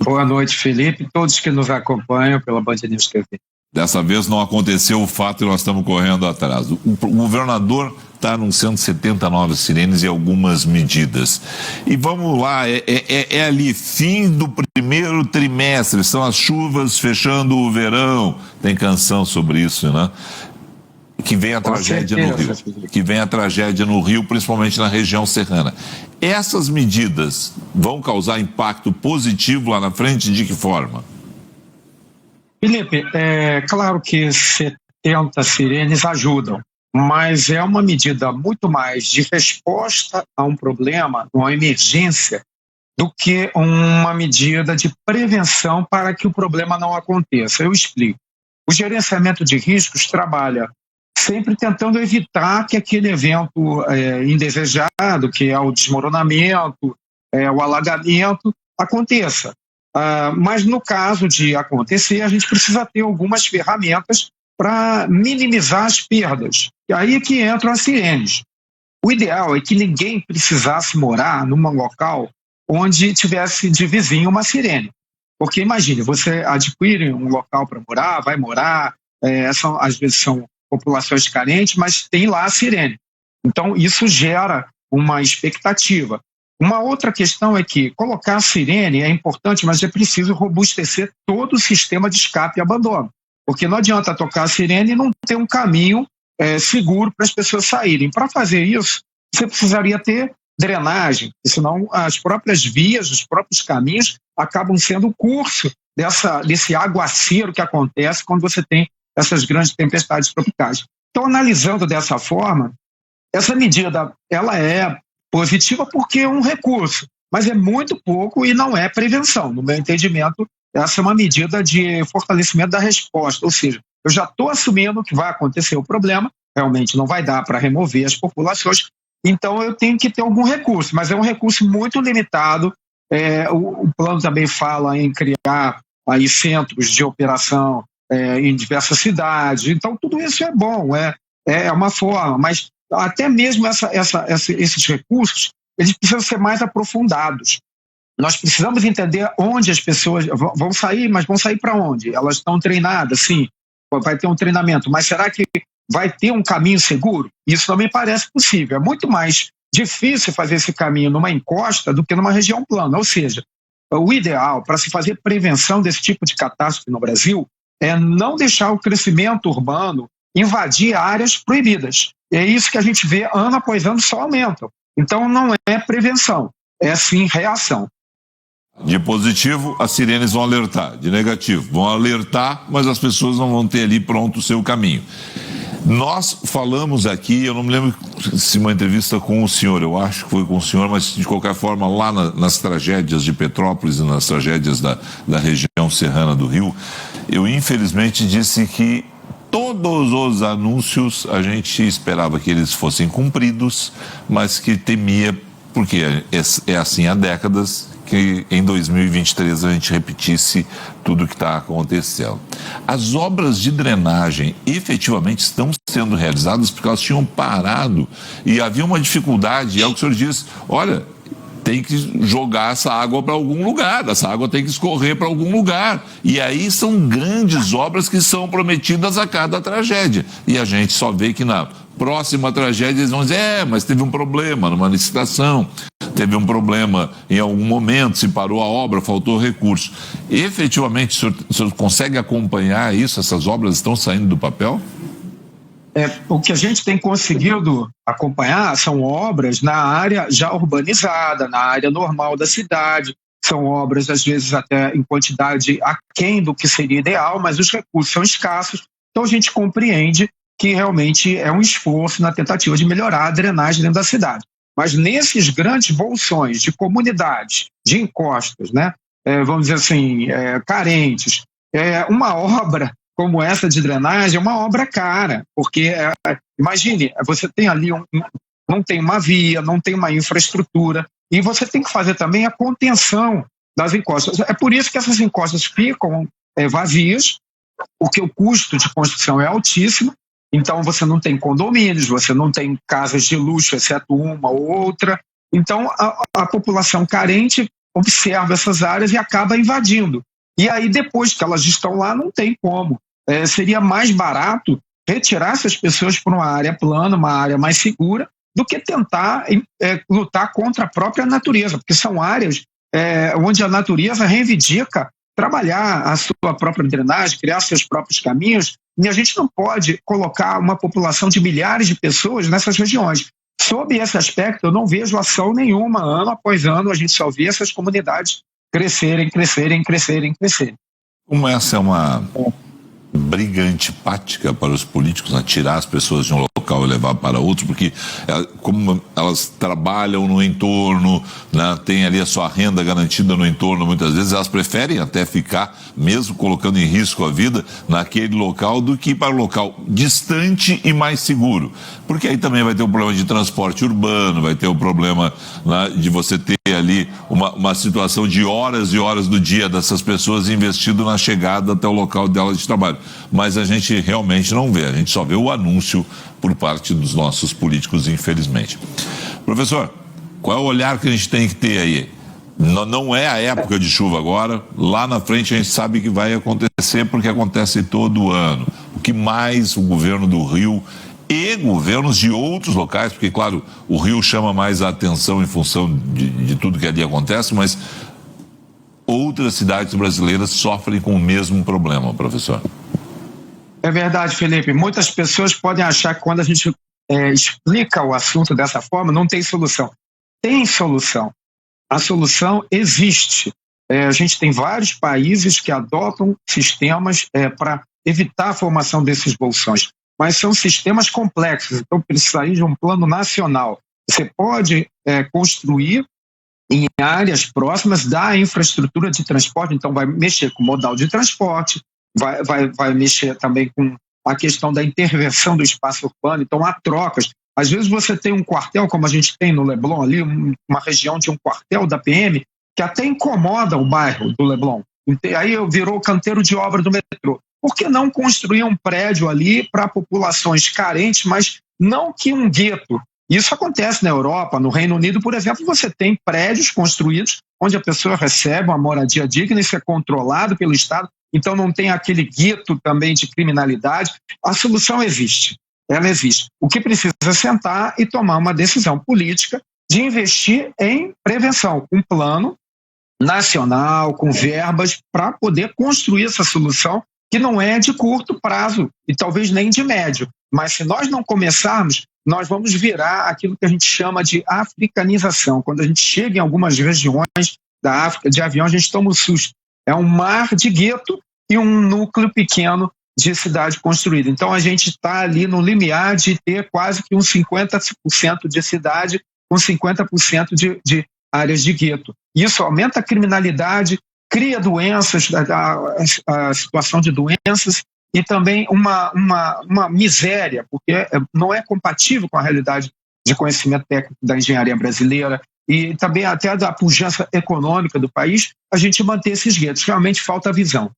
Boa noite, Felipe, todos que nos acompanham pela Band News TV. Dessa vez não aconteceu o fato e nós estamos correndo atrás. O governador está anunciando 79 sirenes e algumas medidas. E vamos lá, é ali, fim do primeiro trimestre, são as chuvas fechando o verão. Tem canção sobre isso, né? Que vem a tragédia no Rio. Que vem a tragédia no Rio, principalmente na região serrana. Essas medidas vão causar impacto positivo lá na frente? De que forma? Felipe, é claro que 70 sirenes ajudam, mas é uma medida muito mais de resposta a um problema, uma emergência, do que uma medida de prevenção para que o problema não aconteça. Eu explico. O gerenciamento de riscos trabalha sempre tentando evitar que aquele evento indesejado, que é o desmoronamento, o alagamento, aconteça. Mas no caso de acontecer, a gente precisa ter algumas ferramentas para minimizar as perdas. E aí é que entram as sirenes. O ideal é que ninguém precisasse morar num local onde tivesse de vizinho uma sirene. Porque imagine, você adquire um local para morar, vai morar, às vezes são populações carentes, mas tem lá a sirene. Então isso gera uma expectativa. Uma outra questão é que colocar a sirene é importante, mas é preciso robustecer todo o sistema de escape e abandono. Porque não adianta tocar a sirene e não ter um caminho seguro para as pessoas saírem. Para fazer isso, você precisaria ter drenagem, senão as próprias vias, os próprios caminhos acabam sendo o curso desse aguaceiro que acontece quando você tem essas grandes tempestades tropicais. Então, analisando dessa forma, essa medida ela é positiva porque é um recurso, mas é muito pouco e não é prevenção. No meu entendimento, essa é uma medida de fortalecimento da resposta, ou seja, eu já estou assumindo que vai acontecer o problema, realmente não vai dar para remover as populações, então eu tenho que ter algum recurso, mas é um recurso muito limitado. O plano também fala em criar aí centros de operação em diversas cidades, então tudo isso é bom, é uma forma, mas até mesmo esses recursos, eles precisam ser mais aprofundados. Nós precisamos entender onde as pessoas vão sair, mas vão sair para onde? Elas estão treinadas, sim, vai ter um treinamento, mas será que vai ter um caminho seguro? Isso não me parece possível. É muito mais difícil fazer esse caminho numa encosta do que numa região plana. Ou seja, o ideal para se fazer prevenção desse tipo de catástrofe no Brasil é não deixar o crescimento urbano invadir áreas proibidas. É isso que a gente vê ano após ano, só aumentam. Então não é prevenção, é sim reação. De positivo, as sirenes vão alertar. De negativo, vão alertar, mas as pessoas não vão ter ali pronto o seu caminho. Nós falamos aqui, eu não me lembro se uma entrevista com o senhor, eu acho que foi com o senhor, mas de qualquer forma lá nas tragédias de Petrópolis e nas tragédias da região serrana do Rio, eu infelizmente disse que todos os anúncios a gente esperava que eles fossem cumpridos, mas que temia, porque é assim há décadas, que em 2023 a gente repetisse tudo o que está acontecendo. As obras de drenagem efetivamente estão sendo realizadas porque elas tinham parado e havia uma dificuldade, é o que o senhor diz, olha, tem que jogar essa água para algum lugar, essa água tem que escorrer para algum lugar. E aí são grandes obras que são prometidas a cada tragédia. E a gente só vê que na próxima tragédia eles vão dizer, mas teve um problema numa licitação, teve um problema em algum momento, se parou a obra, faltou recurso. Efetivamente, o senhor consegue acompanhar isso? Essas obras estão saindo do papel? O que a gente tem conseguido acompanhar são obras na área já urbanizada, na área normal da cidade. São obras, às vezes, até em quantidade aquém do que seria ideal, mas os recursos são escassos. Então, a gente compreende que realmente é um esforço na tentativa de melhorar a drenagem dentro da cidade. Mas nesses grandes bolsões de comunidades, de encostas, né, vamos dizer assim, carentes, uma obra como essa de drenagem é uma obra cara, porque, imagine, você tem ali, não tem uma via, não tem uma infraestrutura, e você tem que fazer também a contenção das encostas. É por isso que essas encostas ficam vazias, porque o custo de construção é altíssimo, então você não tem condomínios, você não tem casas de luxo, exceto uma ou outra. Então a população carente observa essas áreas e acaba invadindo. E aí, depois que elas estão lá, não tem como. Seria mais barato retirar essas pessoas para uma área plana, uma área mais segura, do que tentar lutar contra a própria natureza, porque são áreas onde a natureza reivindica trabalhar a sua própria drenagem, criar seus próprios caminhos, e a gente não pode colocar uma população de milhares de pessoas nessas regiões. Sob esse aspecto, eu não vejo ação nenhuma, ano após ano, a gente só vê essas comunidades crescerem. Como essa é uma briga antipática para os políticos, né? Tirar as pessoas de um local e levar para outro, porque como elas trabalham no entorno, né, tem ali a sua renda garantida no entorno, muitas vezes elas preferem até ficar, mesmo colocando em risco a vida, naquele local do que ir para um local distante e mais seguro, porque aí também vai ter o problema de transporte urbano, vai ter o problema, né, de você ter ali uma situação de horas e horas do dia dessas pessoas investindo na chegada até o local delas de trabalho. Mas a gente realmente não vê, a gente só vê o anúncio por parte dos nossos políticos, infelizmente. Professor, qual é o olhar que a gente tem que ter aí? Não é a época de chuva agora, lá na frente a gente sabe que vai acontecer, porque acontece todo ano. O que mais o governo do Rio e governos de outros locais, porque claro, o Rio chama mais a atenção em função de tudo que ali acontece, mas outras cidades brasileiras sofrem com o mesmo problema, professor. É verdade, Felipe. Muitas pessoas podem achar que quando a gente explica o assunto dessa forma, não tem solução. Tem solução. A solução existe. A gente tem vários países que adotam sistemas para evitar a formação desses bolsões, mas são sistemas complexos, então precisaria de um plano nacional. Você pode construir em áreas próximas da infraestrutura de transporte, então vai mexer com o modal de transporte, vai mexer também com a questão da intervenção do espaço urbano, então há trocas. Às vezes você tem um quartel, como a gente tem no Leblon, ali, uma região de um quartel da PM, que até incomoda o bairro do Leblon. Aí virou canteiro de obra do metrô. Por que não construir um prédio ali para populações carentes, mas não que um gueto? Isso acontece na Europa, no Reino Unido, por exemplo, você tem prédios construídos onde a pessoa recebe uma moradia digna, isso é controlado pelo Estado, então não tem aquele gueto também de criminalidade. A solução existe, ela existe. O que precisa é sentar e tomar uma decisão política de investir em prevenção, um plano nacional, com verbas, para poder construir essa solução, que não é de curto prazo e talvez nem de médio. Mas se nós não começarmos, nós vamos virar aquilo que a gente chama de africanização. Quando a gente chega em algumas regiões da África de avião, a gente toma um susto. É um mar de gueto e um núcleo pequeno de cidade construída. Então a gente está ali no limiar de ter quase que uns 50% de cidade com 50% de áreas de gueto. Isso aumenta a criminalidade, cria doenças, a situação de doenças, e também uma miséria, porque não é compatível com a realidade de conhecimento técnico da engenharia brasileira e também até da pujança econômica do país, a gente manter esses guetos. Realmente falta visão.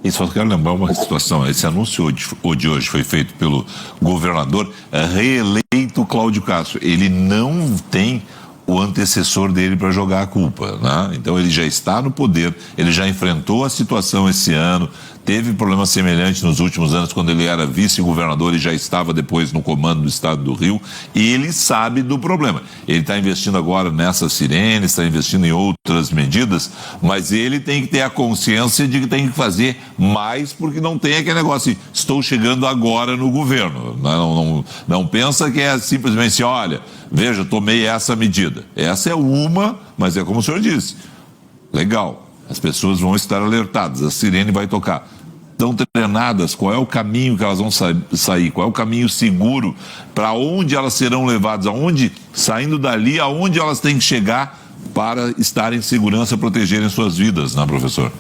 E só quero lembrar uma situação, esse anúncio de hoje foi feito pelo governador reeleito Cláudio Castro. Ele não tem o antecessor dele para jogar a culpa, né? Então ele já está no poder, ele já enfrentou a situação esse ano, teve problemas semelhantes nos últimos anos quando ele era vice-governador e já estava depois no comando do estado do Rio, e ele sabe do problema. Ele está investindo agora nessas sirenes, está investindo em outras medidas, mas ele tem que ter a consciência de que tem que fazer mais, porque não tem aquele negócio assim, estou chegando agora no governo. Não pensa que é simplesmente assim, olha, veja, tomei essa medida. Essa é uma, mas é como o senhor disse, legal, as pessoas vão estar alertadas, a sirene vai tocar. Estão treinadas, qual é o caminho que elas vão sair, qual é o caminho seguro, para onde elas serão levadas, aonde, saindo dali, aonde elas têm que chegar para estarem em segurança, protegerem suas vidas, né, professor?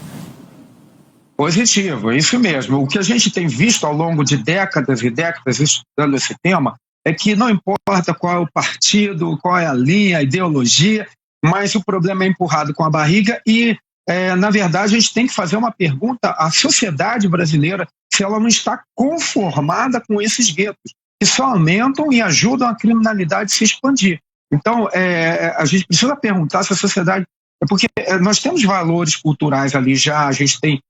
Positivo, é isso mesmo. O que a gente tem visto ao longo de décadas e décadas estudando esse tema é que não importa qual é o partido, qual é a linha, a ideologia, mas o problema é empurrado com a barriga e, na verdade, a gente tem que fazer uma pergunta à sociedade brasileira se ela não está conformada com esses guetos, que só aumentam e ajudam a criminalidade a se expandir. Então, a gente precisa perguntar se a sociedade É porque nós temos valores culturais ali já, a gente tem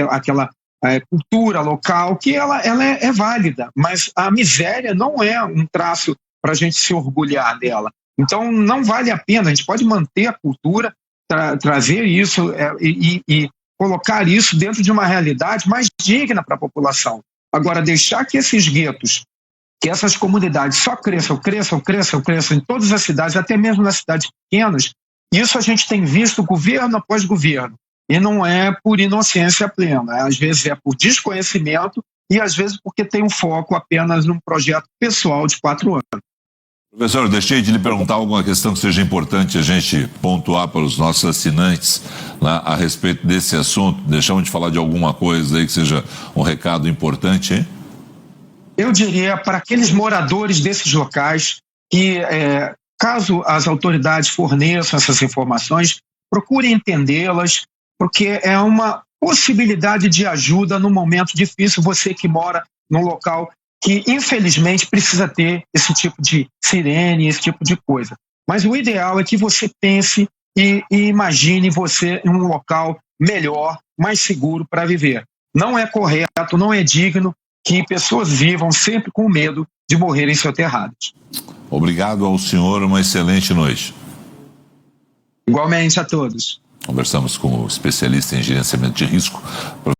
aquela cultura local que ela é válida, mas a miséria não é um traço para a gente se orgulhar dela. Então, não vale a pena, a gente pode manter a cultura, trazer isso e colocar isso dentro de uma realidade mais digna para a população. Agora, deixar que esses guetos, que essas comunidades só cresçam em todas as cidades, até mesmo nas cidades pequenas, isso a gente tem visto governo após governo. E não é por inocência plena, às vezes é por desconhecimento e às vezes porque tem um foco apenas num projeto pessoal de 4 anos. Professor, deixei de lhe perguntar alguma questão que seja importante a gente pontuar para os nossos assinantes, né, a respeito desse assunto. Deixamos de falar de alguma coisa aí que seja um recado importante, hein? Eu diria para aqueles moradores desses locais que, caso as autoridades forneçam essas informações, procurem entendê-las, porque é uma possibilidade de ajuda num momento difícil, você que mora num local que, infelizmente, precisa ter esse tipo de sirene, esse tipo de coisa. Mas o ideal é que você pense e imagine você em um local melhor, mais seguro para viver. Não é correto, não é digno que pessoas vivam sempre com medo de morrerem soterradas. Obrigado ao senhor, uma excelente noite. Igualmente a todos. Conversamos com o especialista em gerenciamento de risco, professor